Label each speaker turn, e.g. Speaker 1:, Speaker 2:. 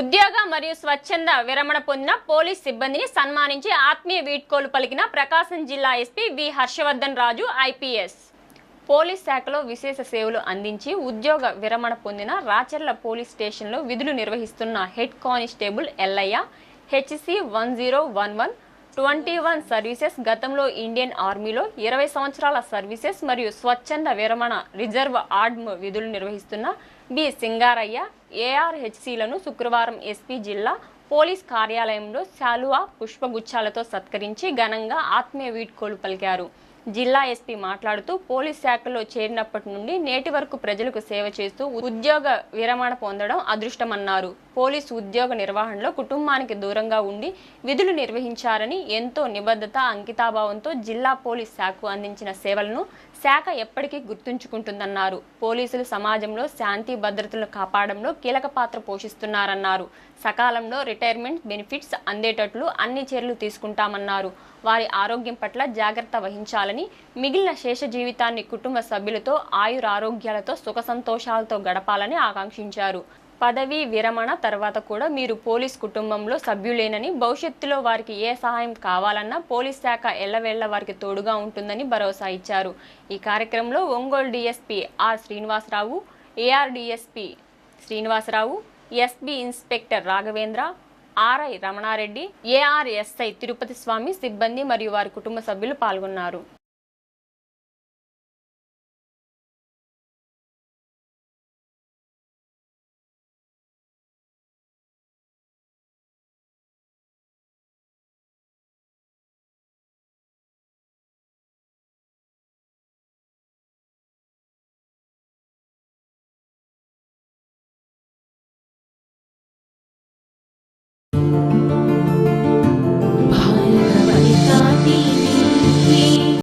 Speaker 1: ఉద్యోగ మరియు స్వచ్ఛంద విరమణ పొందిన పోలీస్ సిబ్బందిని సన్మానించి ఆత్మీయ వీడ్కోలు పలికిన ప్రకాశం జిల్లా ఎస్పీ వి హర్షవర్ధన్ రాజు ఐపీఎస్. పోలీస్ శాఖలో విశేష సేవలు అందించి ఉద్యోగ విరమణ పొందిన రాచర్ల పోలీస్ స్టేషన్లో విధులు నిర్వహిస్తున్న head constable Ellayya HC 1011 21 services, గతంలో ఇండియన్ ఆర్మీలో 20 సంవత్సరాల సర్వీసెస్ మరియు స్వచ్ఛంద విరమణ రిజర్వ్ ఆర్మ్ విధులు నిర్వహిస్తున్న బి సింగారయ్య ఏఆర్హెచ్సిలను శుక్రవారం ఎస్పీ జిల్లా పోలీస్ కార్యాలయంలో శాలువా పుష్పగుచ్చాలతో సత్కరించి ఘనంగా ఆత్మీయ వీడ్కోలు పలికారు. జిల్లా ఎస్పీ మాట్లాడుతూ పోలీస్ శాఖలో చేరినప్పటి నుండి నేటి వరకు ప్రజలకు సేవ చేస్తూ ఉద్యోగ విరమణ పొందడం అదృష్టమన్నారు. పోలీసు ఉద్యోగ నిర్వహణలో కుటుంబానికి దూరంగా ఉండి విధులు నిర్వహించారని, ఎంతో నిబద్ధత అంకితాభావంతో జిల్లా పోలీస్ శాఖకు అందించిన సేవలను శాఖ ఎప్పటికీ గుర్తుంచుకుంటుందన్నారు. పోలీసులు సమాజంలో శాంతి భద్రతలను కాపాడంలో కీలక పాత్ర పోషిస్తున్నారన్నారు. సకాలంలో రిటైర్మెంట్ బెనిఫిట్స్ అందేటట్లు అన్ని చర్యలు తీసుకుంటామన్నారు. వారి ఆరోగ్యం పట్ల జాగ్రత్త వహించాలని, మిగిలిన శేష జీవితాన్ని కుటుంబ సభ్యులతో ఆయురారోగ్యాలతో సుఖ సంతోషాలతో గడపాలని ఆకాంక్షించారు. పదవీ విరమణ తర్వాత కూడా మీరు పోలీస్ కుటుంబంలో సభ్యులేనని, భవిష్యత్తులో వారికి ఏ సహాయం కావాలన్నా పోలీస్ శాఖ ఎల్లవేళ్ల వారికి తోడుగా ఉంటుందని భరోసా ఇచ్చారు. ఈ కార్యక్రమంలో Ongole DSP R Srinivasa Rao, AR DSP Srinivasa Rao, SB inspector Raghavendra, RI Ramana Reddy, ARSI Tirupati Swamy, సిబ్బంది మరియు వారి కుటుంబ సభ్యులు పాల్గొన్నారు.